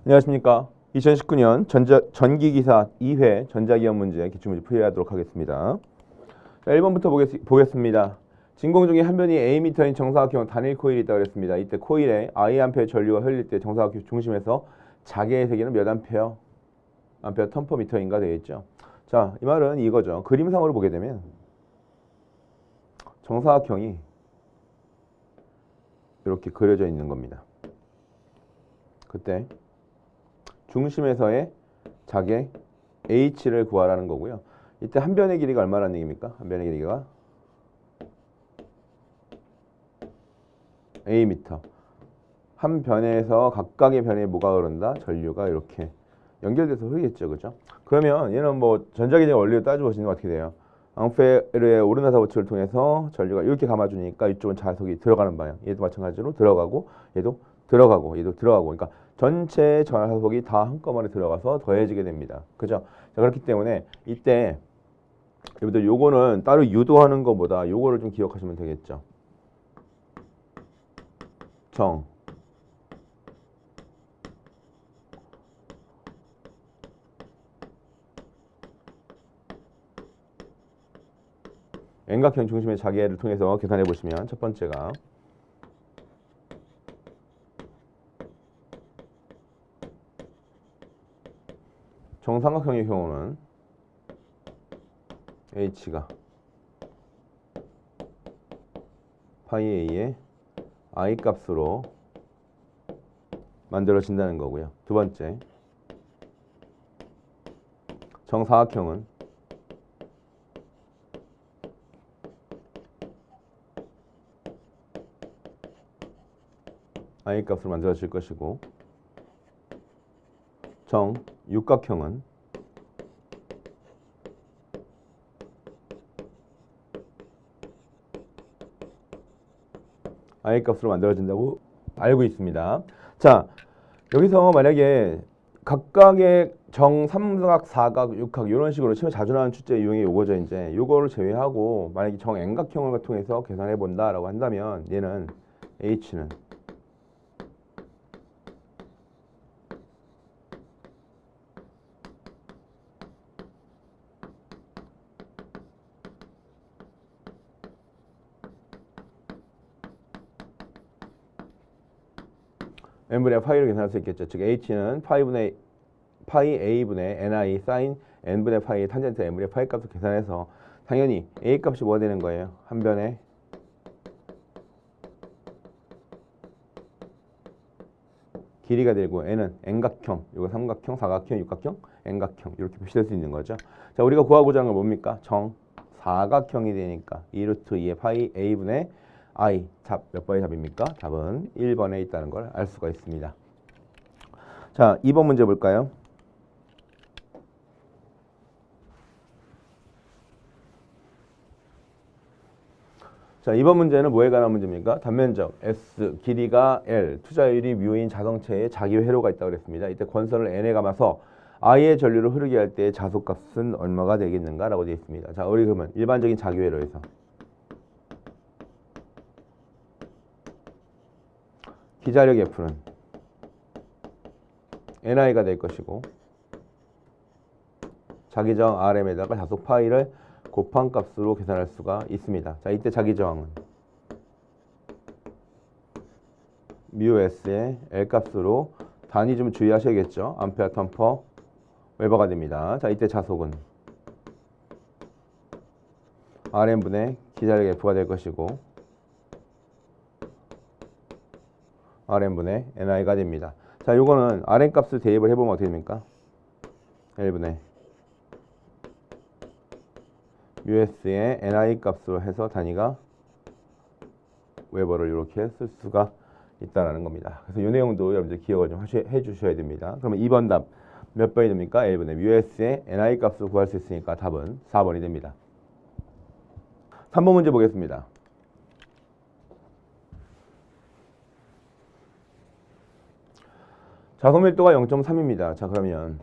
안녕하십니까. 2019년 전기기사 2회 전자기업 문제 기출문제 풀이하도록 하겠습니다. 자, 1번부터 보겠습니다. 진공 중에 한 변이 A미터인 정사각형 단일 코일이 있다고 했습니다. 이때 코일에 I암페어 전류가 흘릴 때 정사각형 중심에서 자개의 세기는 몇 암페어? 암페어 턴퍼미터인가 되겠죠. 자, 이 말은 이거죠. 그림상으로 보게 되면 정사각형이 이렇게 그려져 있는 겁니다. 그때 중심에서의 자개 H를 구하라는 거고요. 이때 한 변의 길이가 얼마라는 얘기입니까? 한 변의 길이가 A미터. 한 변에서 각각의 변에 뭐가 흐른다? 전류가 이렇게 연결돼서 흐르겠죠. 그죠? 그러면 얘는 뭐 전자기계 원리를 따져보시면 어떻게 돼요? 앙페르의 오르나사 법칙을 통해서 전류가 이렇게 감아주니까 이쪽은 자석이 들어가는 방향. 얘도 마찬가지로 들어가고 얘도 들어가고 얘도 들어가고. 그러니까 전체 자석이 다 한꺼번에 들어가서 더해지게 됩니다. 그죠? 자, 그렇기 때문에 이때 여러분들 요거는 따로 유도하는 것보다 요거를 좀 기억하시면 되겠죠. 정 N각형 중심의 자개를 통해서 계산해 보시면 첫 번째가 정삼각형의 경우는 H가 파이 A의 I 값으로 만들어진다는 거고요. 두 번째, 정사각형은 I 값으로 만들어질 것이고, 정육각형은 I 값으로 만들어진다고 알고 있습니다. 자, 여기서 만약에 각각의 정삼각, 사각, 육각 이런 식으로 시험에 자주 나오는 출제 유형이 요거죠. 이제 요거를 제외하고 만약에 정 N각형을 통해서 계산해 본다라고 한다면 얘는 H는 n분의 파이로 계산할 수 있겠죠. 즉 h는 파이 a분의 ni 사인 n분의 파이 탄젠트 n분의 파이 값을 계산해서 당연히 a 값이 뭐가 되는 거예요? 한 변에 길이가 되고 n은 n각형, 이거 삼각형, 사각형, 육각형, n각형 이렇게 표시될 수 있는 거죠. 자, 우리가 구하고자 하는 건 뭡니까? 정 사각형이 되니까 2루트 2의 파이 a분의 I 몇 번의 답입니까? 답은 1번에 있다는 걸 알 수가 있습니다. 자, 2번 문제 볼까요? 자, 이번 문제는 뭐에 관한 문제입니까? 단면적 S, 길이가 L, 투자율이 뮤인 자동차에 자기 회로가 있다고 그랬습니다. 이때 권선을 N에 감아서 I의 전류를 흐르게 할 때 자속값은 얼마가 되겠는가? 라고 되어 있습니다. 자, 우리 그러면 일반적인 자기 회로에서 기자력 F는 NI가 될 것이고 자기저항 RM에다가 자속 파이를 곱한 값으로 계산할 수가 있습니다. 자, 이때 자기저항은 μs의 L 값으로 단위 좀 주의하셔야겠죠. 암페어 턴퍼 웨버가 됩니다. 자, 이때 자속은 Rm분의 기자력 F가 될 것이고 Rm분의 NI가 됩니다. 자, 요거는 Rm 값을 대입을 해보면 어떻게 됩니까? L분의 μs의 NI 값으로 해서 단위가 웨버를 이렇게 쓸 수가 있다는 겁니다. 그래서 이 내용도 여러분들 기억을 좀 해 주셔야 됩니다. 그러면 2번 답 몇 번이 됩니까? 1분의 μs의 NI 값을 구할 수 있으니까 답은 4번이 됩니다. 3번 문제 보겠습니다. 자석 밀도가 0.3입니다. 자, 그러면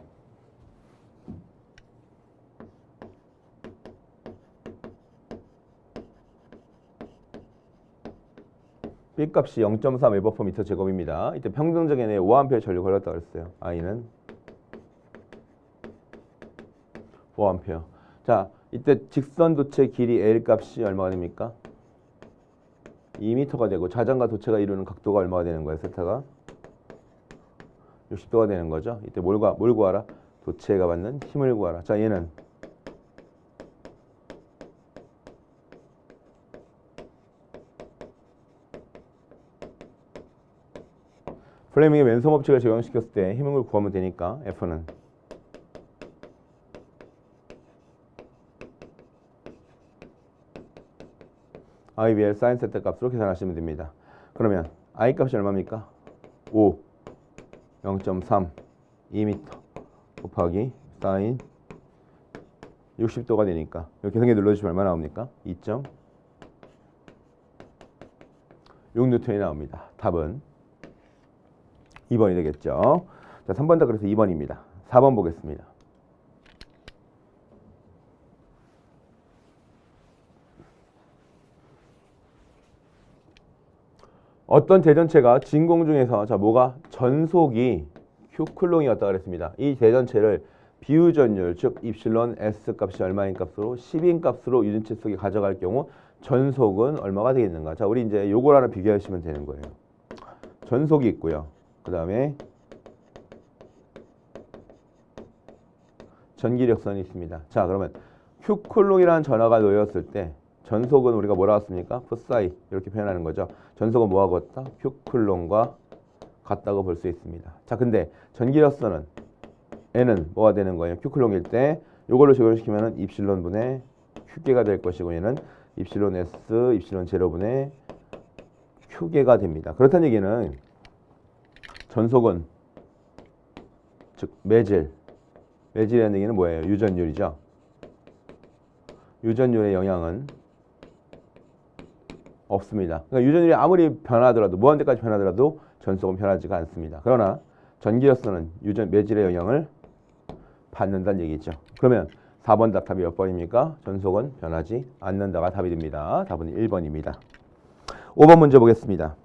B값이 0.3 웨버/미터 제곱입니다. 이때 평등적인 애 5A 전류 걸렸다고 그랬어요. I는 5A. 자, 이때 직선 도체 길이 L 값이 얼마가 됩니까? 2m가 되고 자전과 도체가 이루는 각도가 얼마가 되는 거예요? 세타가 60도가 되는 거죠. 이때 뭘 구하라? 도체가 받는 힘을 구하라. 자, 얘는 플레밍의 왼손 법칙을 적용시켰을 때 힘을 구하면 되니까 F는 IBL 사인 세타 값으로 계산하시면 됩니다. 그러면 I 값이 얼마입니까? 5, 0.3, 2m 곱하기 사인 60도가 되니까 이렇게 계산기 눌러주시면 얼마 나옵니까? 2.6N이 나옵니다. 답은 2번이 되겠죠. 자, 3번 다 그래서 2번입니다. 4번 보겠습니다. 어떤 대전체가 진공 중에서 자 뭐가 전속이 Q쿨롱이었다 그랬습니다. 이 대전체를 비유전율 즉 입실론 S 값이 얼마인 값으로 10인 값으로 유전체 속에 가져갈 경우 전속은 얼마가 되겠는가? 자, 우리 이제 요걸 하나 비교하시면 되는 거예요. 전속이 있고요. 그 다음에 전기력선이 있습니다. 자, 그러면 Q쿨롱이라는 전하가 놓였을 때 전속은 우리가 뭐라고 했습니까? 푸사이 이렇게 표현하는 거죠. 전속은 뭐하고 같다? Q쿨롱과 같다고 볼 수 있습니다. 자, 근데 전기력선은 N은 뭐가 되는 거예요? Q쿨롱일 때 이걸로 적용시키면 입실론 분의 Q개가 될 것이고 얘는 입실론 S, 입실론 제로분의 Q개가 됩니다. 그렇다는 얘기는 전속은 즉 매질이라는 얘기는 뭐예요? 유전율이죠. 유전율의 영향은 없습니다. 그러니까 유전율이 아무리 변하더라도 무한대까지 변하더라도 전속은 변하지가 않습니다. 그러나 전기력선은 매질의 영향을 받는다는 얘기죠. 그러면 4번 답이 몇 번입니까? 전속은 변하지 않는다가 답이 됩니다. 답은 1번입니다. 5번 문제 보겠습니다.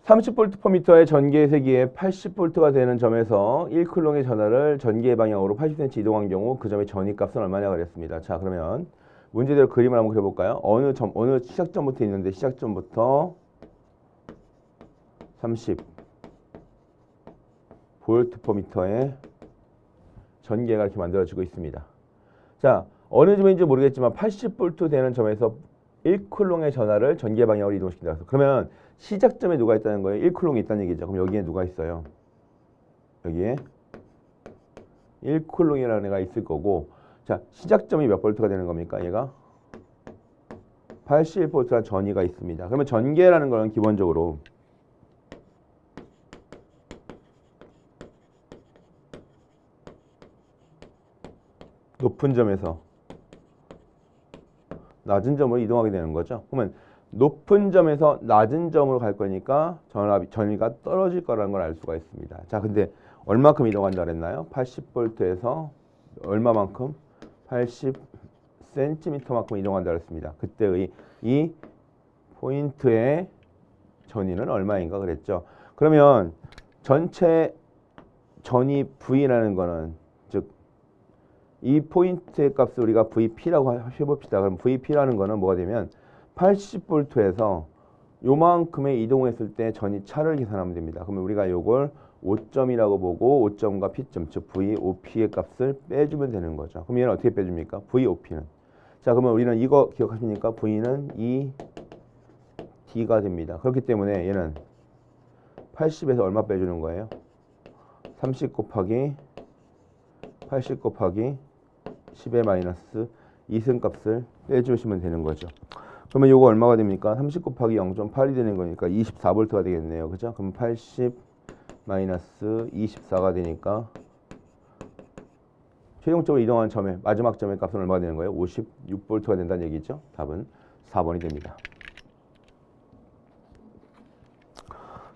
30V/m의 전기의 세기에 80V가 되는 점에서 1쿨롱의 전하를 전기의 방향으로 80cm 이동한 경우 그 점의 전위값은 얼마냐 그랬습니다. 자, 그러면 문제대로 그림을 한번 그려볼까요? 어느 시작점부터 있는데 시작점부터 30V/m의 전기가 이렇게 만들어지고 있습니다. 자, 어느 점인지 모르겠지만 80V 되는 점에서 1쿨롱의 전하를 전기의 방향으로 이동시킨다. 그러면 시작점에 누가 있다는 거예요? 1쿨롱이 있다는 얘기죠. 그럼 여기에 누가 있어요? 여기에 1쿨롱이라는 애가 있을 거고, 자, 시작점이 몇 볼트가 되는 겁니까? 얘가 81V라는 전위가 있습니다. 그러면 전개라는 거는 기본적으로 높은 점에서 낮은 점으로 이동하게 되는 거죠. 그러면 높은 점에서 낮은 점으로 갈 거니까 전위가 떨어질 거라는 걸 알 수가 있습니다. 자, 근데 얼마큼 이동한다 그랬나요? 80V에서 얼마만큼? 80cm만큼 이동한다 그랬습니다. 그때의 이 포인트의 전위는 얼마인가 그랬죠. 그러면 전체 전위 V라는 거는 즉 이 포인트의 값을 우리가 VP라고 해봅시다. 그럼 VP라는 거는 뭐가 되면 80V에서 요만큼의 이동했을 때 전위 차를 계산하면 됩니다. 그러면 우리가 요걸 5점이라고 보고 5점과 P점, 즉 VOP의 값을 빼주면 되는 거죠. 그럼 얘는 어떻게 빼줍니까? VOP는. 자, 그러면 우리는 이거 기억하십니까? V는 2D가 됩니다. 그렇기 때문에 얘는 80에서 얼마 빼주는 거예요? 30 곱하기 80 곱하기 10의 마이너스 2승값을 빼주시면 되는 거죠. 그러면 요거 얼마가 됩니까? 30 곱하기 0.8이 되는 거니까 24V가 되겠네요. 그죠? 그럼 80 마이너스 24가 되니까 최종적으로 이동한 점의 마지막 점의 값은 얼마가 되는 거예요? 56V가 된다는 얘기죠. 답은 4번이 됩니다.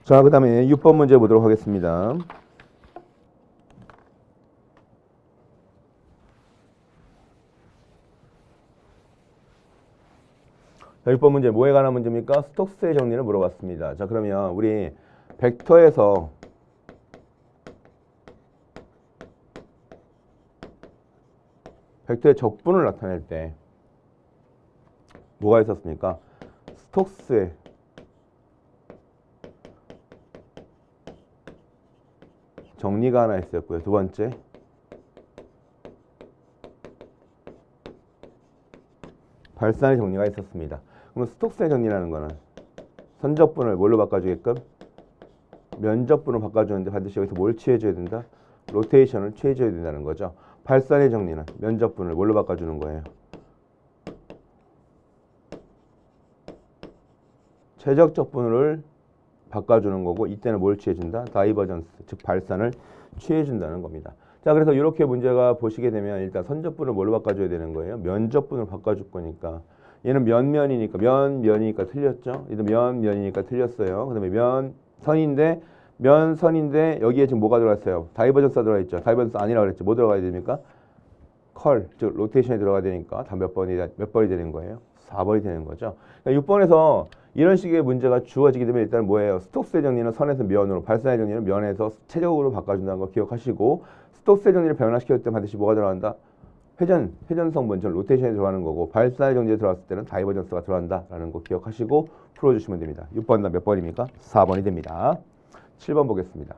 자, 그 다음에 6번 문제 보도록 하겠습니다. 자, 6번 문제 뭐에 관한 문제입니까? 스톡스의 정리를 물어봤습니다. 자, 그러면 우리 벡터에서 벡터의 적분을 나타낼 때 뭐가 있었습니까? 스톡스의 정리가 하나 있었고요. 두 번째 발산의 정리가 있었습니다. 그럼 스톡스의 정리라는 거는 선적분을 뭘로 바꿔주게끔? 면적분으로 바꿔주는데 반드시 여기서 뭘 취해줘야 된다? 로테이션을 취해줘야 된다는 거죠. 발산의 정리는 면적분을 뭘로 바꿔주는 거예요? 최적적분을 바꿔주는 거고, 이때는 뭘 취해준다? 다이버전스, 즉 발산을 취해준다는 겁니다. 자, 그래서 이렇게 문제가 보시게 되면 일단 선적분을 뭘로 바꿔줘야 되는 거예요? 면적분을 바꿔줄 거니까. 얘는 면이니까 틀렸죠? 얘도 면이니까 틀렸어요. 그 다음에 면선인데 여기에 지금 뭐가 들어갔어요? 다이버전스가 들어가 있죠. 다이버전스 아니라고 그랬죠. 뭐 들어가야 됩니까? 컬, 즉 로테이션이 들어가야 되니까 다 몇 번이 되는 거예요? 4번이 되는 거죠. 그러니까 6번에서 이런 식의 문제가 주어지게 되면 일단 뭐예요? 스톡스의 정리는 선에서 면으로, 발산의 정리는 면에서 체적으로 바꿔준다는 거 기억하시고, 스톡스의 정리를 변화시켰을 때 반드시 뭐가 들어간다? 회전성분, 즉 로테이션이 들어가는 거고, 발산의 정리에 들어갔을 때는 다이버전스가 들어간다라는 거 기억하시고 풀어주시면 됩니다. 6번 몇 번입니까? 4번이 됩니다. 7번 보겠습니다.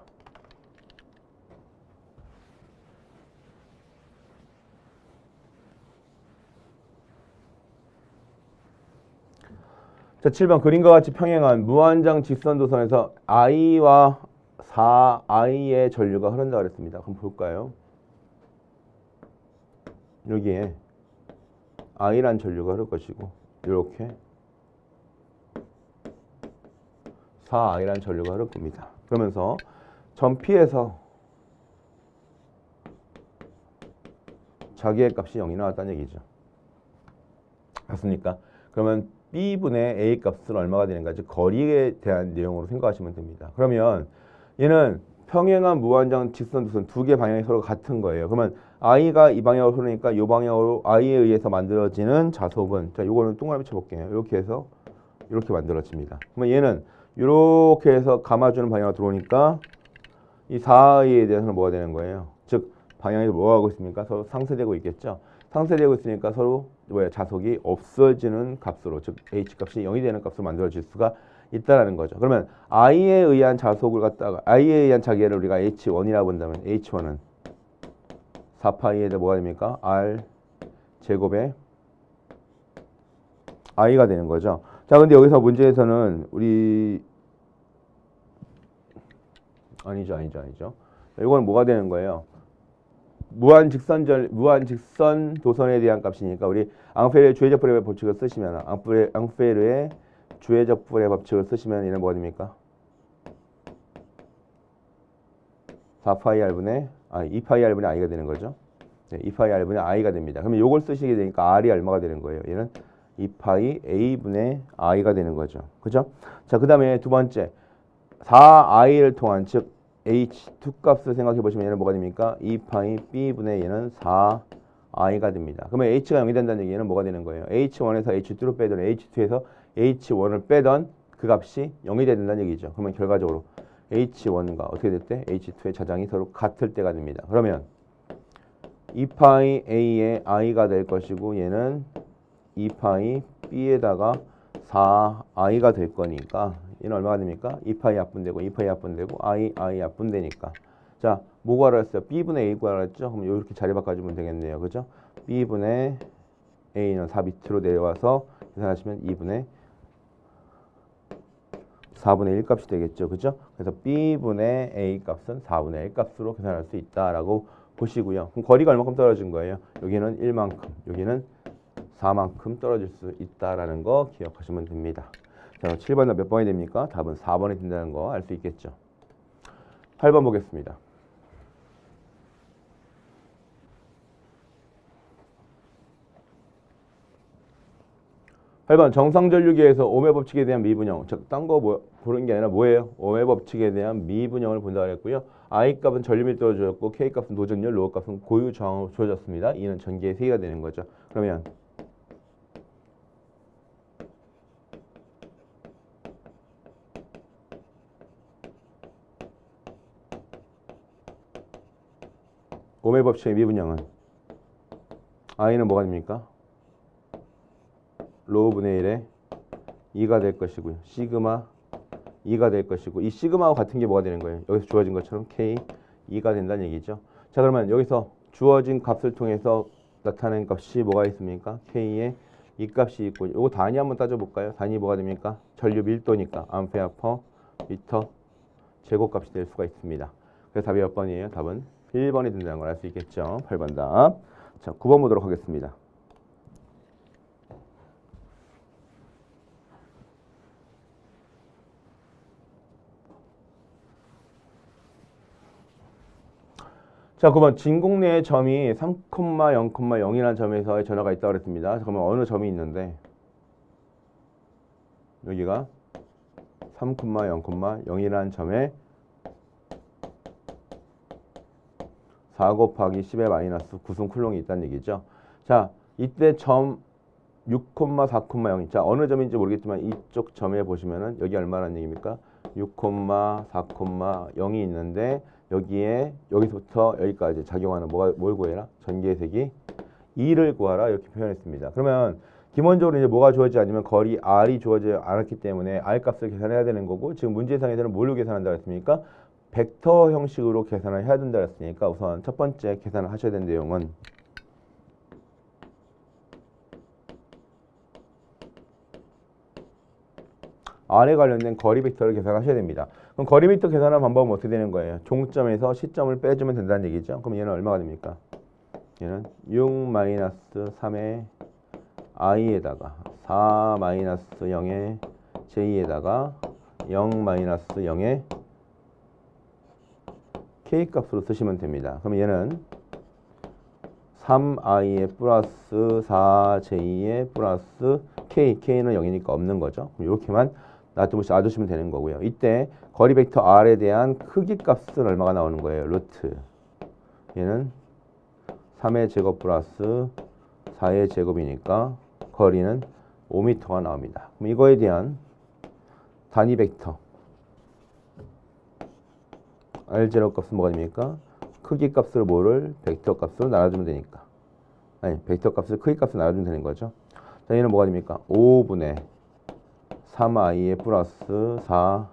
자, 7번 그림과 같이 평행한 무한정 직선도선에서 I와 4I의 전류가 흐른다 그랬습니다. 그럼 볼까요? 여기에 I란 전류가 흐를 것이고, 이렇게 4I란 전류가 흐를 겁니다. 그러면서 점 P에서 자기의 값이 0이 나왔다는 얘기죠. 맞습니까? 그러면 B분의 A 값은 얼마가 되는가? 즉 거리에 대한 내용으로 생각하시면 됩니다. 그러면 얘는 평행한 무한정 직선도선 두 개 방향이 서로 같은 거예요. 그러면 I가 이 방향으로 흐르니까 이 방향으로 I에 의해서 만들어지는 자속은, 자, 요거는 동그라미 쳐볼게요. 이렇게 해서 이렇게 만들어집니다. 그러면 얘는 이렇게 해서 감아주는 방향으로 들어오니까 이 4I에 대해서는 뭐가 되는 거예요? 즉 방향이 뭐 하고 있습니까? 서로 상쇄되고 있겠죠. 상쇄되고 있으니까 서로 자속이 없어지는 값으로, 즉 H 값이 0이 되는 값으로 만들어질 수가 있다라는 거죠. 그러면 I에 의한 자속을 갖다가 I에 의한 자기를 우리가 H1이라고 본다면 H1은 4파이에 뭐가 됩니까? R 제곱에 I가 되는 거죠. 자, 근데 여기서 문제에서는 우리 아니죠. 이거는 뭐가 되는 거예요? 무한 직선 도선에 대한 값이니까 우리 앙페르의 주회적분의 법칙을 쓰시면, 앙페르의 주회적분의 법칙을 쓰시면 얘는 뭐가 됩니까? 4파이 R분의 2파이 R분의 I가 되는 거죠. 네, 2파이 R분의 I가 됩니다. 그러면 요걸 쓰시게 되니까 R이 얼마가 되는 거예요? 얘는 2파이 A분의 I가 되는 거죠. 그죠? 자, 그 다음에 두 번째 4I를 통한, 즉 H2 값을 생각해 보시면 얘는 뭐가 됩니까? 2파이 B분의 얘는 4I가 됩니다. 그러면 H가 0이 된다는 얘기는 뭐가 되는 거예요? H1에서 H2를 빼던, H2에서 H1을 빼던 그 값이 0이 된다는 얘기죠. 그러면 결과적으로 H1과 어떻게 될 때? H2의 자장이 서로 같을 때가 됩니다. 그러면 2파이 A의 I가 될 것이고, 얘는 2파이 B에다가 4I가 될 거니까 얘는 얼마가 됩니까? 2파이 약분되고 2파이 약분되고 I 약분되니까, 자, 뭐 구하라 했어요? B분의 A 구하라 했죠? 그럼 이렇게 자리 바꿔주면 되겠네요. 그죠? B분의 A는 4 밑으로 내려와서 계산하시면 2분의 4분의 1 값이 되겠죠. 그죠? 그래서 B분의 A 값은 4분의 1 값으로 계산할 수 있다라고 보시고요. 그럼 거리가 얼마큼 떨어진 거예요? 여기는 1만큼, 여기는 4만큼 떨어질 수 있다라는 거 기억하시면 됩니다. 자, 7번은 몇 번이 됩니까? 답은 4번이 된다는 거 알 수 있겠죠. 8번 보겠습니다. 정상전류계에서 오메 법칙에 대한 미분형, 즉 딴 거 보는 게 아니라 뭐예요? 오메 법칙에 대한 미분형을 본다고 했고요. I 값은 전류밀 떨어졌고 K 값은 도전율, 로우 값은 고유 저항으로 주어졌습니다. 이는 전기의 세기가 되는 거죠. 그러면 오메 법칙의 미분형은 i는 뭐가 됩니까? 로 분의 1에 2가 될 것이고요. 시그마 2가 될 것이고 이 시그마와 같은 게 뭐가 되는 거예요? 여기서 주어진 것처럼 k 2가 된다는 얘기죠. 자 그러면 여기서 주어진 값을 통해서 나타낸 값이 뭐가 있습니까? k의 이 값이 있고 요거 단위 한번 따져볼까요? 단위 뭐가 됩니까? 전류 밀도니까 암페어 퍼 미터 제곱값이 될 수가 있습니다. 그래서 답이 몇 번이에요? 답은 1번이 된다는 걸 알 수 있겠죠. 8번 답. 자 9번 보도록 하겠습니다. 자, 그러면 진공 내의 점이 3,0,0이라는 점에서의 전화가 있다고 그랬습니다. 자, 그러면 어느 점이 있는데 여기가 3,0,0이라는 점에 4 곱하기 10의 마이너스 9승 쿨롱이 있다는 얘기죠. 자, 이때 점 6,4,0. 자, 어느 점인지 모르겠지만 이쪽 점에 보시면은 여기 얼마라는 얘기입니까? 6,4,0이 있는데 여기에 여기서부터 여기까지 작용하는 뭘 구해라? 전개색이 2를 구하라 이렇게 표현했습니다. 그러면 기본적으로 이제 뭐가 주어지지 않으면 거리 R이 주어지지 않았기 때문에 R 값을 계산해야 되는 거고 지금 문제상에서는 뭘로 계산한다고 했습니까? 벡터 형식으로 계산을 해야 된다고 했으니까 우선 첫 번째 계산을 하셔야 되는 내용은 R에 관련된 거리 벡터를 계산하셔야 됩니다. 그럼 거리 벡터 계산하는 방법은 어떻게 되는 거예요? 종점에서 시점을 빼주면 된다는 얘기죠. 그럼 얘는 얼마가 됩니까? 얘는 6-3의 i에다가 4-0의 j에다가 0-0의 k 값으로 쓰시면 됩니다. 그럼 얘는 3i에 플러스 4j에 플러스 k는 0이니까 없는 거죠. 이렇게만 놔두시면 되는 거고요. 이때 거리 벡터 r에 대한 크기 값은 얼마가 나오는 거예요? 루트. 얘는 3의 제곱 플러스 4의 제곱이니까 거리는 5m가 나옵니다. 그럼 이거에 대한 단위 벡터 r0 값은 뭐가 됩니까? 크기 값을 뭐를 벡터 값으로 나눠주면 되니까. 아니, 벡터 값을 크기 값으로 나눠주면 되는 거죠. 자, 얘는 뭐가 됩니까? 5분의 3i의 플러스 4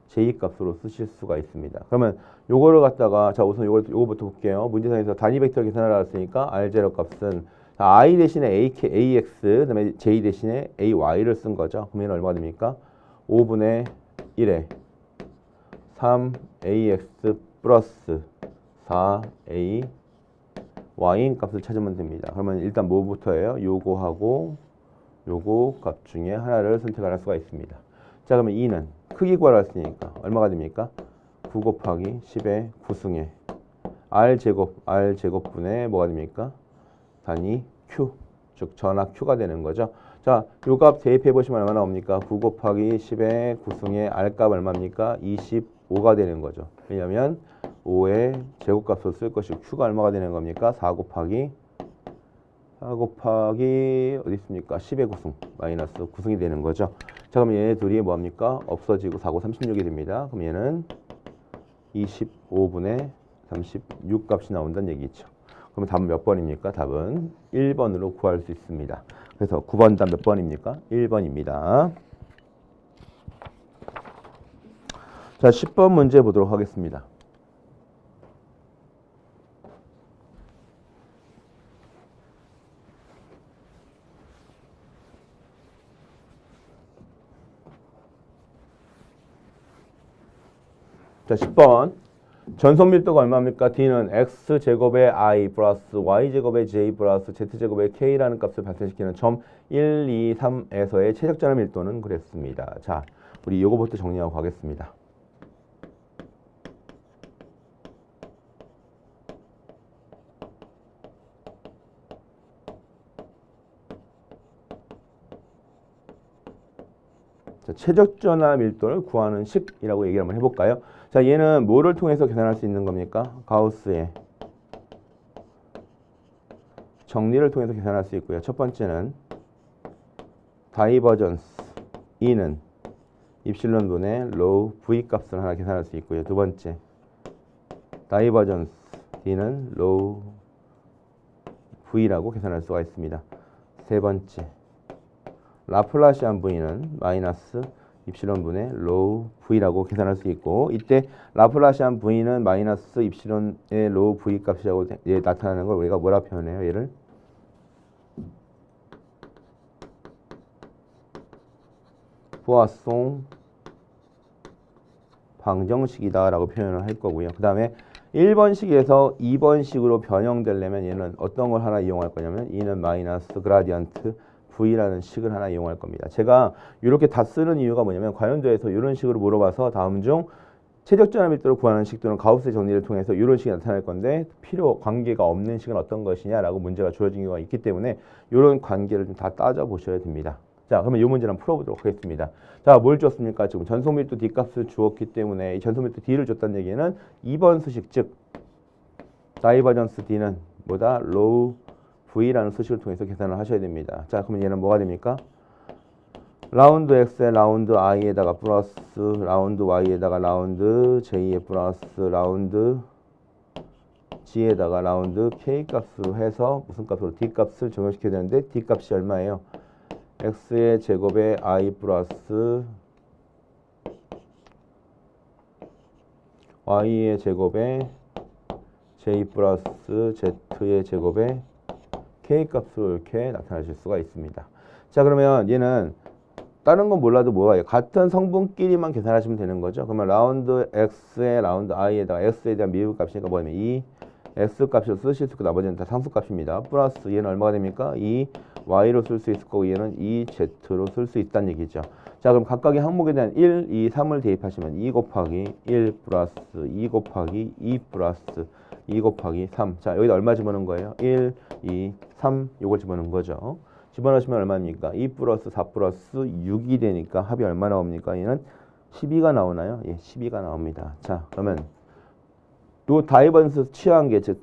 j 값으로 쓰실 수가 있습니다. 그러면 요거를 갖다가 자 우선 요거부터 볼게요. 문제상에서 단위 벡터 계산을 했으니까 r0 값은 i 대신에 ax 그다음에 j 대신에 ay를 쓴 거죠. 그러면 얼마가 됩니까? 5분의 1에 3ax 플러스 4a y인 값을 찾으면 됩니다. 그러면 일단 뭐부터예요? 요거하고 요거 값 중에 하나를 선택을 할 수가 있습니다. 자 그러면 2는 크기 구하라 했으니까 얼마가 됩니까? 9 곱하기 10의 9승에 r제곱분의 뭐가 됩니까? 단위 q 즉 전압 q가 되는 거죠. 자, 요 값 대입해 보시면 얼마 나옵니까? 9 곱하기 10의 9승의 r값 얼마입니까? 25가 되는 거죠. 왜냐하면 5의 제곱값으로 쓸 것이고 q가 얼마가 되는 겁니까? 4 곱하기 어디 있습니까? 10의 9승 마이너스 9승이 되는 거죠. 자 그럼 얘네 둘이 뭐합니까? 없어지고 4고 36이 됩니다. 그럼 얘는 25분의 36 값이 나온다는 얘기죠. 그러면 답은 몇 번입니까? 답은 1번으로 구할 수 있습니다. 그래서 9번 답 몇 번입니까? 1번입니다. 자 10번 문제 보도록 하겠습니다. 자, 10번. 전속 밀도가 얼마입니까? D는 X제곱의 I 플러스 Y제곱의 J 플러스 Z제곱의 K라는 값을 발생시키는 점 1, 2, 3에서의 최적전압 밀도는 그랬습니다. 자, 우리 요거부터 정리하고 가겠습니다. 자, 최적전압 밀도를 구하는 식이라고 얘기를 한번 해볼까요? 자, 얘는 뭐를 통해서 계산할 수 있는 겁니까? 가우스의 정리를 통해서 계산할 수 있고요. 첫 번째는 다이버전스 E는 입실론분의 로우 V 값을 하나 계산할 수 있고요. 두 번째 다이버전스 D는 로우 V라고 계산할 수가 있습니다. 세 번째, 라플라시안 V는 마이너스 입실론분의 로우 V라고 계산할 수 있고, 이때 라플라시안 V는 마이너스 입실론의 로우 V 값이라고 나타나는 걸 우리가 뭐라 표현해요? 얘를 포아송 방정식이다 라고 표현을 할 거고요. 그 다음에 1번식에서 2번식으로 변형되려면 얘는 어떤 걸 하나 이용할 거냐면 E는 마이너스 그라디언트 V라는 식을 하나 이용할 겁니다. 제가 이렇게 다 쓰는 이유가 뭐냐면 관련도에서 이런 식으로 물어봐서 다음 중 최적전압 밀도를 구하는 식 또는 가우스 정리를 통해서 이런 식이 나타날 건데 필요 관계가 없는 식은 어떤 것이냐라고 문제가 주어진 경우가 있기 때문에 이런 관계를 좀 다 따져 보셔야 됩니다. 자, 그러면 이 문제는 풀어보도록 하겠습니다. 자, 뭘 줬습니까? 지금 전속밀도 D값을 주었기 때문에 이 전속밀도 D를 줬다는 얘기는 2번 수식, 즉 다이버전스 D는 뭐다? 로우 V라는 수식을 통해서 계산을 하셔야 됩니다. 자, 그러면 얘는 뭐가 됩니까? 라운드 X에 라운드 I에다가 플러스 라운드 Y에다가 라운드 J에 플러스 라운드 G에다가 라운드 K 값으로 해서 무슨 값으로? D 값을 적용시켜야 되는데 D 값이 얼마예요? X의 제곱에 I 플러스 Y의 제곱에 J 플러스 Z의 제곱에 K 값으로 이렇게 나타나실 수가 있습니다. 자, 그러면 얘는 다른 건 몰라도 뭐예요? 같은 성분끼리만 계산하시면 되는 거죠. 그러면 라운드 X에 라운드 I에다가 X에 대한 미분 값이니까 뭐냐면 이 X 값으로 쓰실 수 있고 나머지는 다 상수 값입니다. 플러스 얘는 얼마가 됩니까? 이 Y로 쓸 수 있을 거고 얘는 이 Z로 쓸 수 있다는 얘기죠. 자, 그럼 각각의 항목에 대한 1, 2, 3을 대입하시면 2 곱하기 1 플러스 2 곱하기 2 플러스 2 곱하기 3. 자, 여기다 얼마 집어넣은 거예요? 1, 2, 3 요걸 집어넣은 거죠. 집어넣으시면 얼마입니까? 2 플러스 4 플러스 6이 되니까 합이 얼마 나옵니까? 얘는 12가 나오나요? 예, 12가 나옵니다. 자, 그러면 요 다이버전스 취한 게, 즉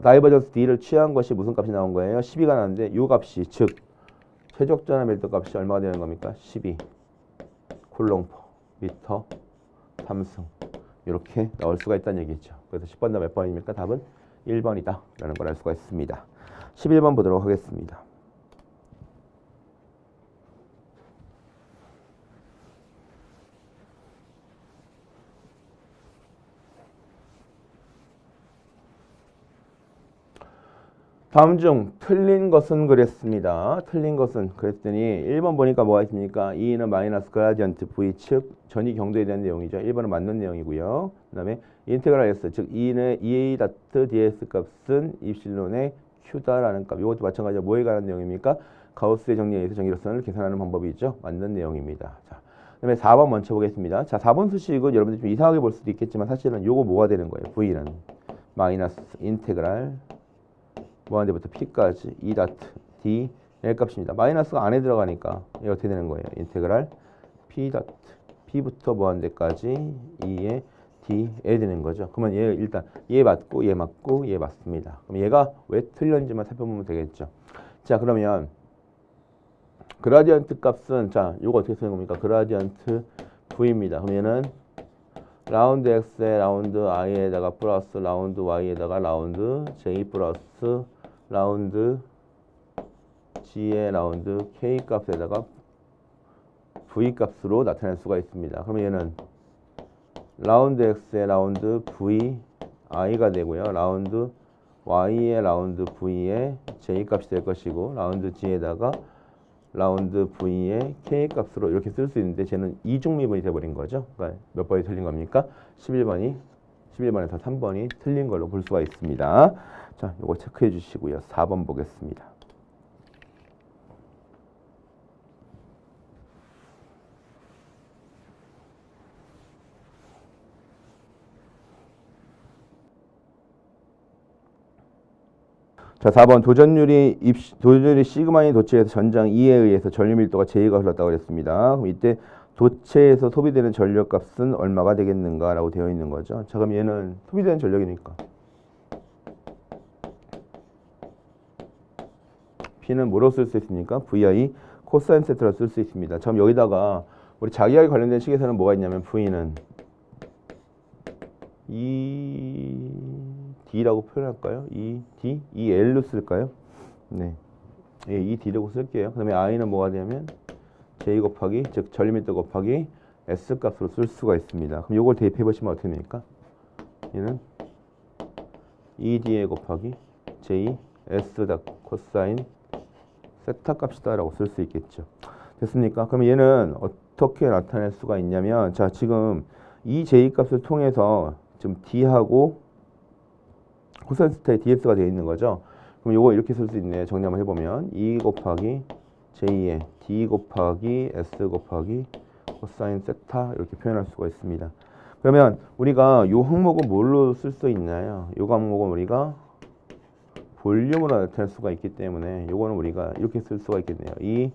다이버전스 D를 취한 것이 무슨 값이 나온 거예요? 12가 나왔는데 요 값이, 즉 최적전압 밀도 값이 얼마가 되는 겁니까? 12 쿨롱 퍼 미터 3승 이렇게 나올 수가 있다는 얘기죠. 그래서 10번 다 몇 번입니까? 답은 1번이다 라는 걸 알 수가 있습니다. 11번 보도록 하겠습니다. 다음 중 틀린 것은 그랬습니다. 틀린 것은 그랬더니 1번 보니까 뭐가 있습니까? E는 마이너스 그라디언트 V 즉 전위 경도에 대한 내용이죠. 1번은 맞는 내용이고요. 그 다음에 인테그랄 S 즉 E는 EA 다트 DS 값은 입실론의 Q다라는 값. 이것도 마찬가지로 뭐에 관한 내용입니까? 가우스의 정리에 의해서 정기로선을 계산하는 방법이 있죠. 맞는 내용입니다. 자, 그 다음에 4번 먼저 보겠습니다. 자, 4번 수식은 여러분들 좀 이상하게 볼 수도 있겠지만 사실은 요거 뭐가 되는 거예요? V는 마이너스 인테그랄 무한대부터 P까지 E 다트 D L 값입니다. 마이너스가 안에 들어가니까 이게 어떻게 되는 거예요? 인테그랄 P 다트 P부터 무한대까지 E에 D L 되는 거죠. 그러면 얘 일단 얘 맞고 얘 맞고 얘 맞습니다. 그럼 얘가 왜 틀렸는지만 살펴보면 되겠죠. 자, 그러면 그라디언트 값은 자 이거 어떻게 쓰는 겁니까? 그라디언트 V입니다. 그럼 얘는 라운드 X에 라운드 I에다가 플러스 라운드 Y에다가 라운드 J 플러스 라운드 G의 라운드 K 값에다가 V 값으로 나타낼 수가 있습니다. 그러면 얘는 라운드 X에 라운드 V I가 되고요. 라운드 Y의 라운드 V의 J 값이 될 것이고 라운드 G에다가 라운드 V의 K 값으로 이렇게 쓸 수 있는데 쟤는 이중미분이 돼버린 거죠. 그러니까 몇 번이 틀린 겁니까? 11번에서 3번이 틀린 걸로 볼 수가 있습니다. 자, 요거 체크해 주시고요. 4번 보겠습니다. 자, 4번 도전율이 시그마인 도체에서 전장 2에 의해서 전류 밀도가 J가 흘렀다고 그랬습니다. 그럼 이때 도체에서 소비되는 전력값은 얼마가 되겠는가라고 되어 있는 거죠. 자, 그럼 얘는 소비되는 전력이니까 P는 뭐로 쓸 수 있습니까? VI 코사인 세트로 쓸 수 있습니다. 참 여기다가 우리 자기하게 관련된 식에서는 뭐가 있냐면 V는 2 D라고 표현할까요? D, L로 쓸까요? 네, 예, D라고 쓸게요. 그 다음에 I는 뭐가 되냐면 J 곱하기, 즉 전리미터 곱하기 S 값으로 쓸 수가 있습니다. 그럼 이걸 대입해 보시면 어떻게 됩니까? 얘는 EDA 곱하기 J, S 다 코사인 세타 값이다 라고 쓸 수 있겠죠. 됐습니까? 그럼 얘는 어떻게 나타낼 수가 있냐면, 자, 지금 이 J 값을 통해서 지금 D하고 코사인 세타의 DS가 되어 있는 거죠. 그럼 요거 이렇게 쓸 수 있네. 정리 한번 해보면 E 곱하기 J의 D 곱하기 S 곱하기 코사인 세타 이렇게 표현할 수가 있습니다. 그러면 우리가 요 항목은 뭘로 쓸 수 있나요? 요 항목은 우리가 볼륨으로 나타낼 수가 있기 때문에 요거는 우리가 이렇게 쓸 수가 있겠네요. 이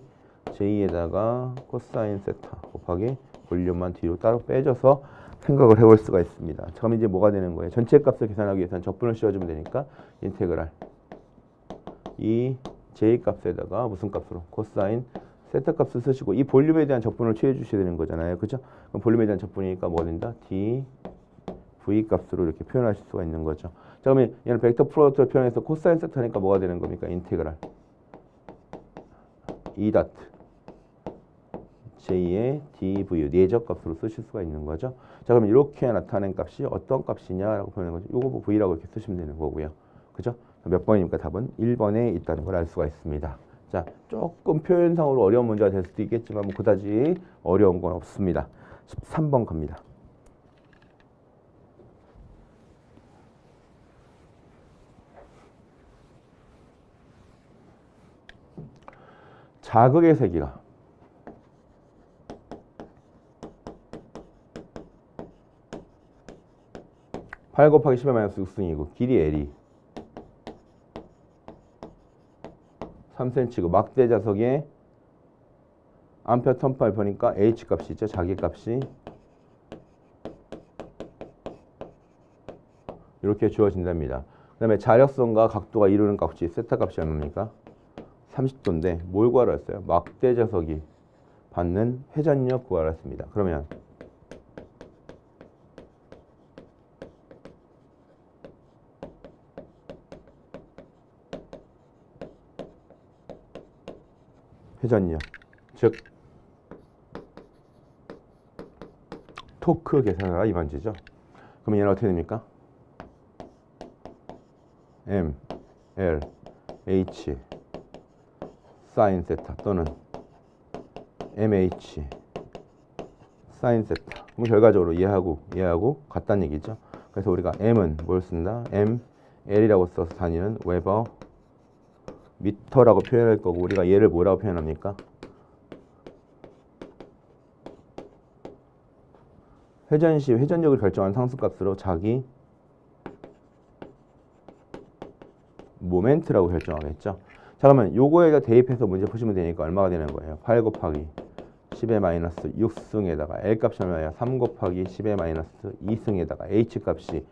J에다가 코사인 세타 곱하기 볼륨만 뒤로 따로 빼줘서 생각을 해볼 수가 있습니다. 그럼 이제 뭐가 되는 거예요? 전체 값을 계산하기 위해서는 적분을 씌워주면 되니까 인테그랄 이 J 값에다가 무슨 값으로? 코사인 세타 값을 쓰시고 이 볼륨에 대한 적분을 취해 주셔야 되는 거잖아요. 그죠? 그럼 볼륨에 대한 적분이니까 뭐가 된다? D V 값으로 이렇게 표현하실 수가 있는 거죠. 자, 그러면 얘는 벡터 프로덕트를 표현해서 코사인 세타니까 뭐가 되는 겁니까? 인테그랄 E 다트 J의 dv 내적 값으로 쓰실 수가 있는 거죠. 자, 그럼 이렇게 나타낸 값이 어떤 값이냐라고 표현하는 거죠. 요거 뭐 v라고 이렇게 쓰시면 되는 거고요. 그죠? 몇 번입니까? 답은 1번에 있다는 걸 알 수가 있습니다. 자, 조금 표현상으로 어려운 문제가 될 수도 있겠지만 뭐 그다지 어려운 건 없습니다. 13번 갑니다. 자극의 세기가 8 곱하기 10의 마이너스 6승이고 길이 L이 3cm고 막대 자석의 암페어 턴파를 보니까 H 값이 있죠. 자기 값이 이렇게 주어진답니다. 그 다음에 자력선과 각도가 이루는 값이 세타 값이 얼마입니까? 30도인데 뭘 구하라 했어요? 막대 자석이 받는 회전력 구하라 했습니다. 그러면 회전력, 즉 토크 계산하라 이 말이죠. 그럼 얘는 어떻게 됩니까? M, L, H 사인 세타 또는 MH 사인 세타. 그럼 결과적으로 얘하고 같다는 얘기죠. 그래서 우리가 M은 뭘 쓴다? M, L이라고 써서 단위는 웨버 미터라고 표현할 거고, 우리가 얘를 뭐라고 표현합니까? 회전력을 결정하는 상수값으로 자기 모멘트라고 결정하겠죠. 자, 그러면 요거에다 대입해서 문제 푸시면 되니까 얼마가 되는 거예요? 8 곱하기 10의 마이너스 6승에다가 L 값이 얼마야? 3 곱하기 10의 마이너스 2승에다가 H 값이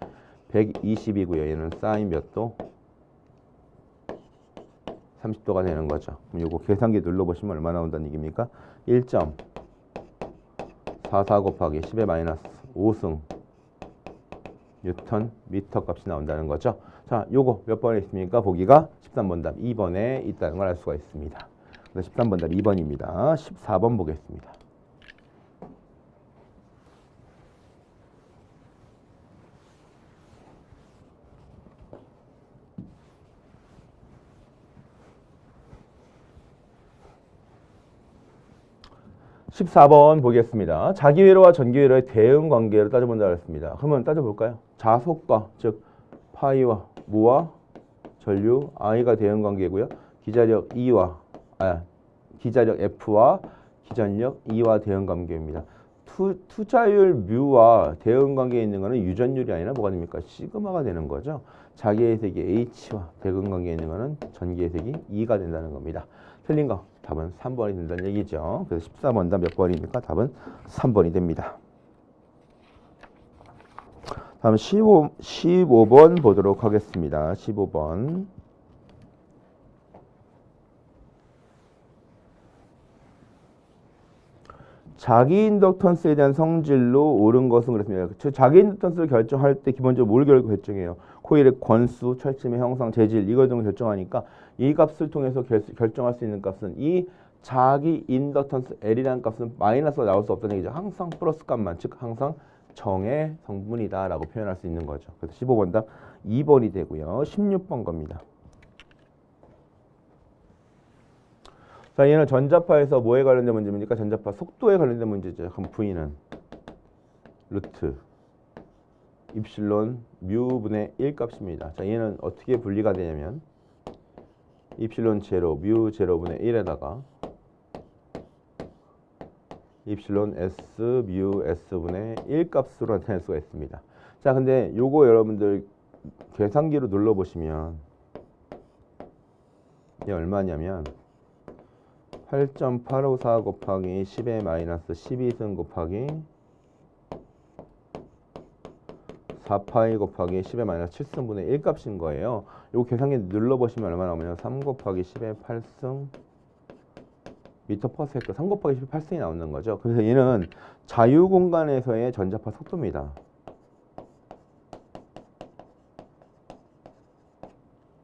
120이고요. 얘는 사인 몇 도? 30도가 되는 거죠. 그럼 요거 계산기 눌러보시면 얼마 나온다는 얘기입니까? 1.44 곱하기 10의 마이너스 5승 뉴턴 미터 값이 나온다는 거죠. 자, 요거 몇 번에 있습니까? 보기가 13번 답 2번에 있다는 걸 알 수가 있습니다. 그래서 13번 답 2번입니다. 14번 보겠습니다. (14번) 보겠습니다. 자기회로와 전기회로의 대응 관계를 따져본다고 했습니다. 그러면 따져볼까요? 자속과 즉 파이와 무와 전류 I가 대응 관계고요. 기자력 F와 기전력 E와 대응 관계입니다. 투자율 뮤와 대응 관계에 있는 것은 유전율이 아니라 뭐가 됩니까? 시그마가 되는 거죠. 자기의 색이 H와 대응 관계에 있는 것은 전기의 색이 E가 된다는 겁니다. 틀린 거 답은 3번이 된다는 얘기죠. 그래서 14번 답 몇 번입니까? 답은 3번이 됩니다. 다음 15번 보도록 하겠습니다. 15번. 자기 인덕턴스에 대한 성질로 옳은 것은 그렇습니다. 자기 인덕턴스를 결정할 때 기본적으로 뭘 결정해요? 코일의 권수, 철침의 형상, 재질 이걸 등을 결정하니까 이 값을 통해서 결정할 수 있는 값은 이 자기 인덕턴스 L이라는 값은 마이너스가 나올 수 없다는 얘기죠. 항상 플러스 값만, 즉 항상 정의 성분이다 라고 표현할 수 있는 거죠. 그래서 15번 답 2번이 되고요. 16번 겁니다. 자, 얘는 전자파에서 뭐에 관련된 문제입니까? 전자파 속도에 관련된 문제죠. 그럼 V는 루트 입실론 뮤분의 1 값입니다. 자, 얘는 어떻게 분리가 되냐면 입실론 제로 뮤 제로분의 1에다가 입실론 S 뮤 S분의 1 값으로 나타낼 수가 있습니다. 자, 근데 요거 여러분들 계산기로 눌러보시면 이게 얼마냐면 8.854 곱하기 10의 마이너스 12승 곱하기 4파이 곱하기 10의 마이너스 7승분의 1 값인 거예요. 요거 계산기 눌러보시면 얼마 나오냐면 3 곱하기 10의 8승 미터 퍼 세컨드 3 곱하기 10의 8승이 나오는 거죠. 그래서 얘는 자유공간에서의 전자파 속도입니다.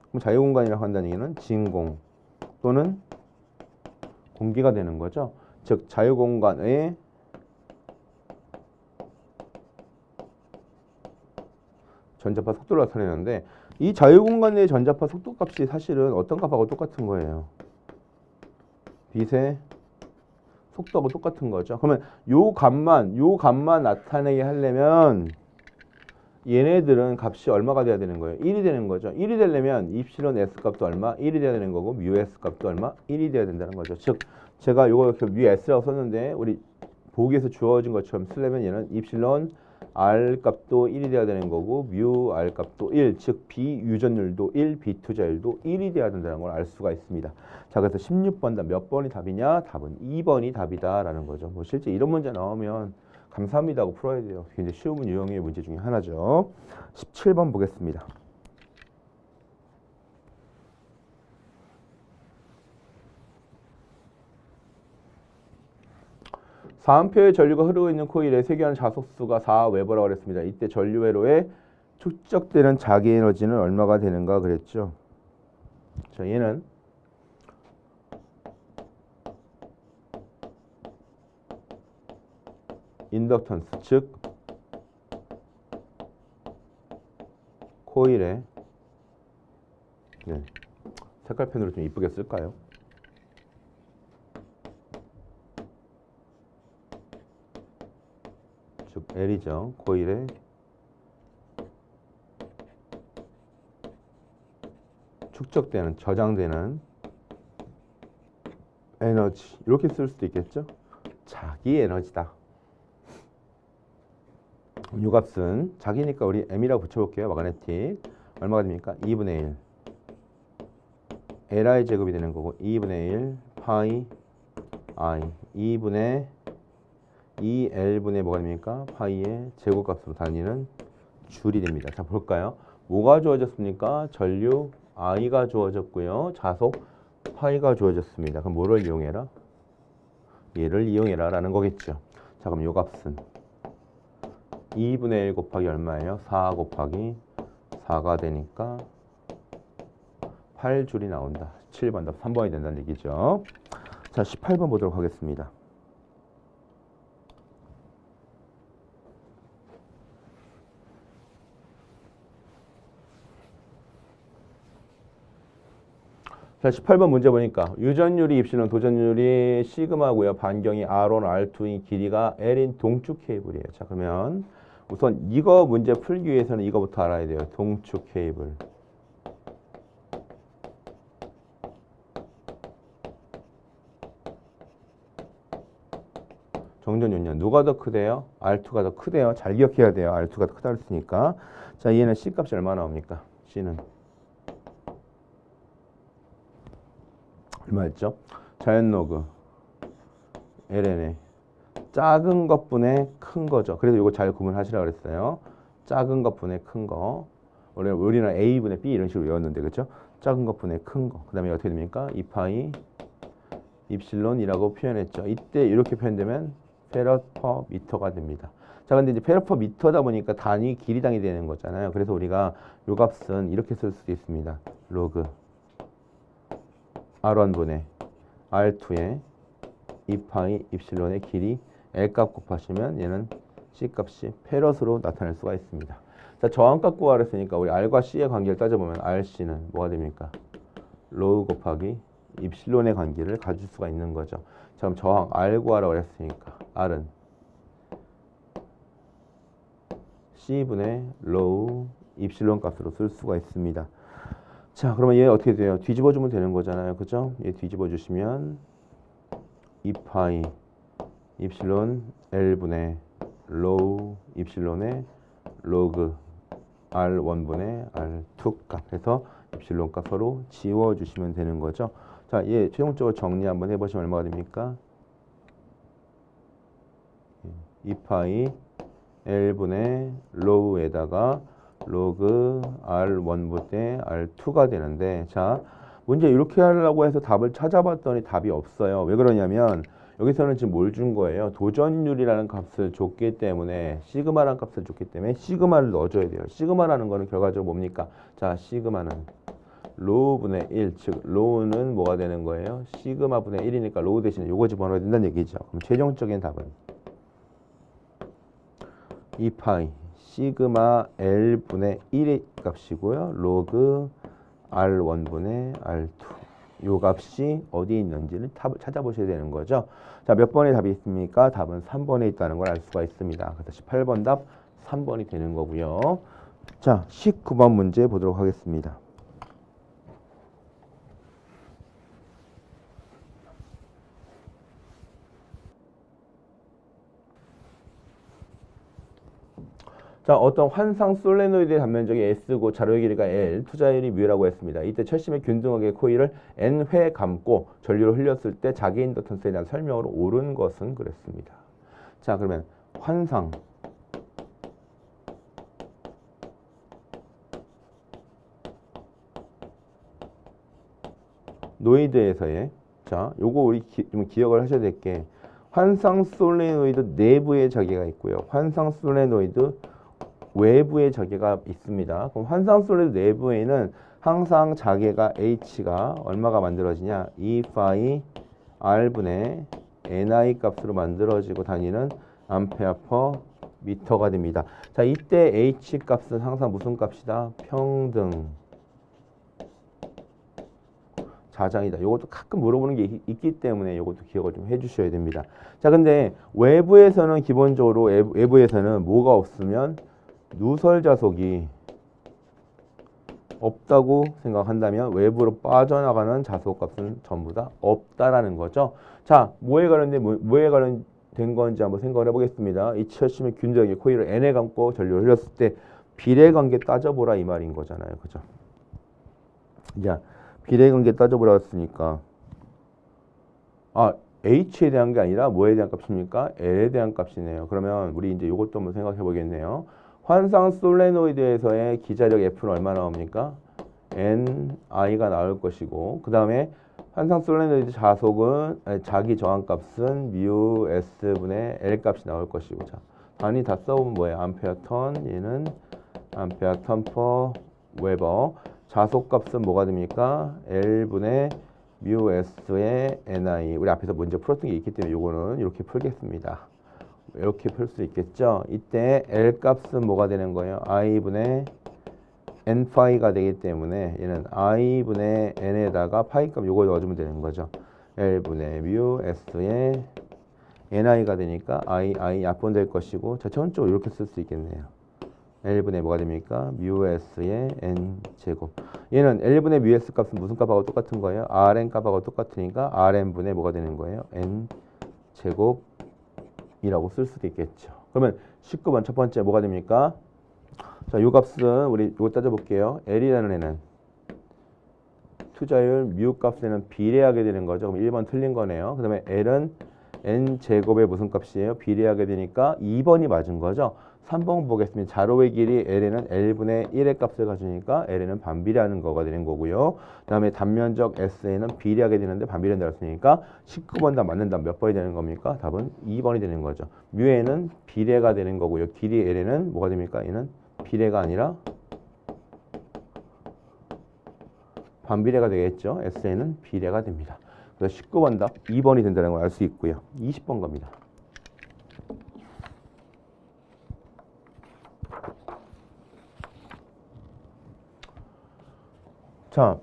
그럼 자유공간이라고 한다는 얘기는 진공 또는 공기가 되는 거죠. 즉 자유공간의 전자파 속도를 나타내는데 이 자유공간의 전자파 속도 값이 사실은 어떤 값하고 똑같은 거예요. 빛의 속도하고 똑같은 거죠. 그러면 요 값만 나타내게 하려면 얘네들은 값이 얼마가 돼야 되는 거예요? 1이 되는 거죠. 1이 되려면 입실론 S 값도 얼마? 1이 돼야 되는 거고 뮤 S 값도 얼마? 1이 돼야 된다는 거죠. 즉 제가 요거 이렇게 뮤 S라고 썼는데 우리 보기에서 주어진 것처럼 쓰려면 얘는 입실론 R 값도 1이 돼야 되는 거고 뮤 R 값도 1, 즉 비유전율도 1, 비투자율도 1이 돼야 된다는 걸 알 수가 있습니다. 자, 그래서 16번 답 몇 번이 답이냐? 답은 2번이 답이다라는 거죠. 뭐 실제 이런 문제 나오면 감사합니다 하고 풀어야 돼요. 굉장히 쉬운 유형의 문제 중에 하나죠. 17번 보겠습니다. 사음표의 전류가 흐르고 있는 코일에 세개하는 자속수가 4웨버라고 그랬습니다. 이때 전류 회로에 축적되는 자기 에너지는 얼마가 되는가 그랬죠. 자, 얘는 인덕턴스, 즉 코일에 색깔펜으로 좀 이쁘게 쓸까요? 즉 L이죠. 코일에 축적되는, 저장되는 에너지, 이렇게 쓸 수도 있겠죠. 자기 에너지다. 요 값은 자기니까 우리 M이라고 붙여볼게요. 마그네틱 얼마가 됩니까? 2분의 1 Li 제곱이 되는 거고 2분의 1 파이 I 2분의 2L분의 뭐가 됩니까? 파이의 제곱값으로 다니는 줄이 됩니다. 자, 볼까요? 뭐가 주어졌습니까? 전류 I가 주어졌고요. 자속 파이가 주어졌습니다. 그럼 뭐를 이용해라? 얘를 이용해라 라는 거겠죠. 자, 그럼 요 값은 2분의 1 곱하기 얼마예요? 4 곱하기 4가 되니까 8줄이 나온다. 7번 답 3번이 된다는 얘기죠. 자, 18번 보도록 하겠습니다. 자, 18번 문제 보니까 유전율이 입시는 도전율이 시그마고요. 반경이 R1, R2인 길이가 L인 동축 케이블이에요. 자, 그러면 우선 이거 문제 풀기 위해서는 이거부터 알아야 돼요. 동축 케이블. 정전율요. 누가 더 크대요? R2가 더 크대요. 잘 기억해야 돼요. R2가 더 크다 그랬으니까. 자, 얘는 C 값이 얼마 나옵니까? C는 얼마였죠? 자연로그 ln의 작은 것분의 큰 거죠. 그래서 이거 잘 구분하시라고 그랬어요. 작은 것분의 큰 거. 원래 우리는 a분의 b 이런 식으로 외웠는데 그렇죠? 작은 것분의 큰 거. 그 다음에 어떻게 됩니까? 2파이 입실론이라고 표현했죠. 이때 이렇게 표현되면 페럿 퍼 미터가 됩니다. 자, 근데 이제 페르퍼미터다 보니까 단위 길이당이 되는 거잖아요. 그래서 우리가 요 값은 이렇게 쓸 수도 있습니다. 로그 R1분의 R2의 2파이 입실론의 길이 L 값 곱하시면 얘는 C 값이 페럿으로 나타낼 수가 있습니다. 자, 저항값 구하라 했으니까 우리 R과 C의 관계를 따져보면 RC는 뭐가 됩니까? 로우 곱하기 입실론의 관계를 가질 수가 있는 거죠. 자, 그럼 저항 R 구하라고 했으니까 R은 C분의 로우 입실론 값으로 쓸 수가 있습니다. 자, 그러면 얘 어떻게 돼요? 뒤집어 주면 되는 거잖아요. 그죠? 얘 뒤집어 주시면 2파이 입실론 L분의 로우 입실론의 로그 R1분의 R2 값 해서 입실론 값 서로 지워주시면 되는 거죠. 자, 얘 최종적으로 정리 한번 해보시면 얼마가 됩니까? 2파이 L분의 로우에다가 로그 R1분의 R2가 되는데, 자, 문제 이렇게 하려고 해서 답을 찾아봤더니 답이 없어요. 왜 그러냐면 여기서는 지금 뭘 준 거예요? 도전율이라는 값을 줬기 때문에 시그마라는 값을 줬기 때문에 시그마를 넣어줘야 돼요. 시그마라는 거는 결과적으로 뭡니까? 자, 시그마는 로우분의 1, 즉 로우는 뭐가 되는 거예요? 시그마분의 1이니까 로우 대신에 요거 집어넣어야 된다는 얘기죠. 그럼 최종적인 답은 2파이 시그마 L분의 1의 값이고요. 로그 R1분의 R2 요 값이 어디에 있는지를 찾아보셔야 되는 거죠. 자, 몇 번의 답이 있습니까? 답은 3번에 있다는 걸 알 수가 있습니다. 그래서 18번 답 3번이 되는 거고요. 자, 19번 문제 보도록 하겠습니다. 자, 어떤 환상 솔레노이드의 단면적이 S고 자료의 길이가 L, 투자율이 μ라고 했습니다. 이때 철심의 균등하게 코일을 N회 감고 전류를 흘렸을 때 자기 인덕턴스에 대한 설명으로 옳은 것은 그랬습니다. 자, 그러면 환상 노이드에서의 자, 요거 우리 좀 기억을 하셔야 될 게 환상 솔레노이드 내부에 자기가 있고요. 환상 솔레노이드 외부의 자개가 있습니다. 그럼 환상 솔레노이드 내부에는 항상 자개가 H가 얼마가 만들어지냐? 2파이 R분의 NI 값으로 만들어지고 다니는 암페어 퍼 미터가 됩니다. 자, 이때 H 값은 항상 무슨 값이다? 평등 자장이다. 이것도 가끔 물어보는 게 있기 때문에 이것도 기억을 좀 해주셔야 됩니다. 자, 근데 외부에서는 기본적으로 외부에서는 뭐가 없으면 누설 자속이 없다고 생각한다면 외부로 빠져나가는 자속값은 전부 다 없다라는 거죠. 자, 뭐에 관련된 건지 한번 생각을 해보겠습니다. 이 철심의 균등하게 코일을 N에 감고 전류를 흘렸을 때 비례관계 따져보라 이 말인 거잖아요. 그죠? 자, 비례관계 따져보라 했으니까 H에 대한 게 아니라 뭐에 대한 값입니까? L에 대한 값이네요. 그러면 우리 이제 이것도 한번 생각해 보겠네요. 환상 솔레노이드에서의 기자력 F는 얼마 나옵니까? NI가 나올 것이고, 그 다음에 환상 솔레노이드 자속은 자기 저항값은 μ S분의 L 값이 나올 것이고, 자, 단위 다 써보면 뭐예요? 암페어 턴, 얘는 암페어 턴 퍼 웨버. 자속값은 뭐가 됩니까? L분의 μ S의 NI. 우리 앞에서 먼저 풀었던 게 있기 때문에 요거는 이렇게 풀겠습니다. 이렇게 풀 수 있겠죠. 이때 L 값은 뭐가 되는 거예요? I분의 N 파이가 되기 때문에 얘는 I분의 N에다가 파이 값 요거 넣어주면 되는 거죠. L분의 μ S의 NI가 되니까 I 약분될 것이고, 자, 전적으로 이렇게 쓸 수 있겠네요. L분의 뭐가 됩니까? μ S의 N 제곱. 얘는 L분의 μ S 값은 무슨 값하고 똑같은 거예요? Rn 값하고 똑같으니까 Rn분의 뭐가 되는 거예요? N 제곱 이라고 쓸 수도 있겠죠. 그러면 19번 첫 번째 뭐가 됩니까? 자, 요 값은 우리 이거 따져볼게요. L이라는 애는 투자율 μ 값에는 비례하게 되는 거죠. 그럼 1번 틀린 거네요. 그 다음에 L은 N 제곱의 무슨 값이에요? 비례하게 되니까 2번이 맞은 거죠. 3번 보겠습니다. 자로의 길이 L에는 L분의 1의 값을 가지니까 L에는 반비례하는 거가 되는 거고요. 그 다음에 단면적 S에는 비례하게 되는데 반비례는 되었으니까 19번 답 맞는 답 몇 번이 되는 겁니까? 답은 2번이 되는 거죠. 뮤에는 비례가 되는 거고요. 길이 L에는 뭐가 됩니까? 얘는 비례가 아니라 반비례가 되겠죠. S에는 비례가 됩니다. 그래서 19번 답 2번이 된다는 걸 알 수 있고요. 20번 겁니다. 자,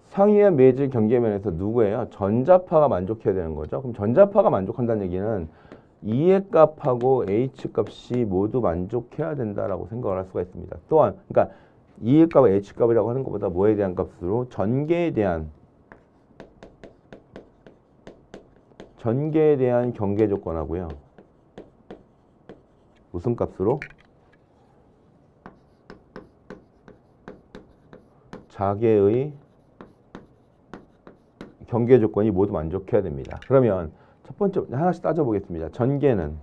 상위의 매질 경계면에서 누구예요? 전자파가 만족해야 되는 거죠. 그럼 전자파가 만족한다는 얘기는 E의 값하고 H 값이 모두 만족해야 된다라고 생각을 할 수가 있습니다. 또한 그러니까 E의 값과 H 값이라고 하는 것보다 뭐에 대한 값으로 전개에 대한 경계 조건하고요. 무슨 값으로? 자계의 경계 조건이 모두 만족해야 됩니다. 그러면 첫 번째 하나씩 따져보겠습니다. 전개는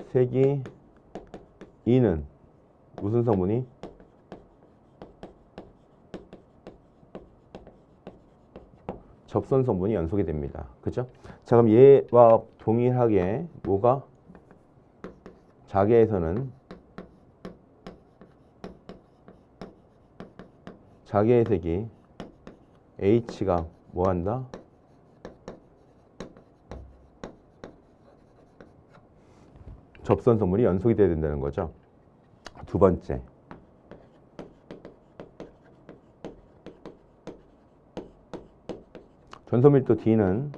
색이 E는 무슨 성분이? 접선 성분이 연속이 됩니다. 그죠? 자, 그럼 얘와 동일하게 뭐가? 자계에서는 자계의 색이 H가 뭐 한다? 접선 성분이 연속이 돼야 된다는 거죠. 두 번째. 전소밀도 D는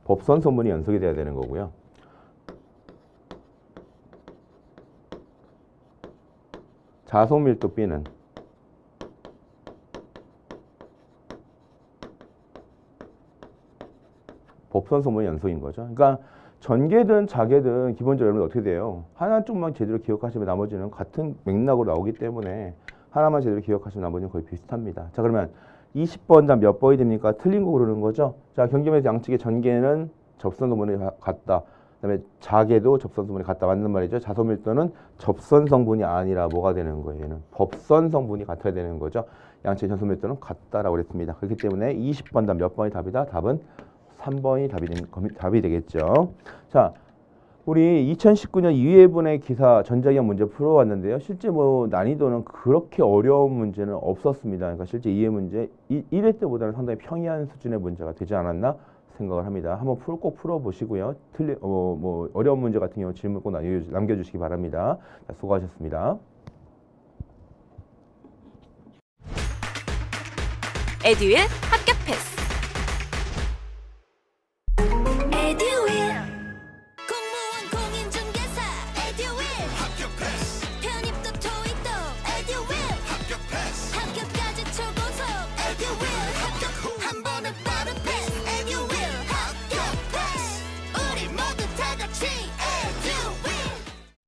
법선 성분이 연속이 돼야 되는 거고요. 자소밀도 B는 법선 성분이 연속인 거죠. 그러니까 전개든 자개든 기본적으로 여러분 어떻게 돼요? 하나 쪽만 제대로 기억하시면 나머지는 같은 맥락으로 나오기 때문에 하나만 제대로 기억하시면 나머지는 거의 비슷합니다. 자, 그러면 20번 답 몇 번이 됩니까? 틀린 거 고르는 거죠. 자, 경계면에서 양측의 전개는 접선 성분이 같다. 그다음에 자개도 접선 성분이 같다. 맞는 말이죠. 자소밀도는 접선 성분이 아니라 뭐가 되는 거예요? 얘는 법선 성분이 같아야 되는 거죠. 양측의 전소밀도는 같다라고 그랬습니다. 그렇기 때문에 20번 답 몇 번이 답이다? 답은 3번이 답이 되겠죠. 자, 우리 2019년 2회분의 기사 전자기학 문제 풀어왔는데요. 실제 뭐 난이도는 그렇게 어려운 문제는 없었습니다. 그러니까 실제 2회 문제 1회 때보다는 상당히 평이한 수준의 문제가 되지 않았나 생각을 합니다. 한번 꼭 풀어보시고요. 뭐 어려운 문제 같은 경우 질문 꼭 남겨주시기 바랍니다. 자, 수고하셨습니다. 에듀윌 합격 패스.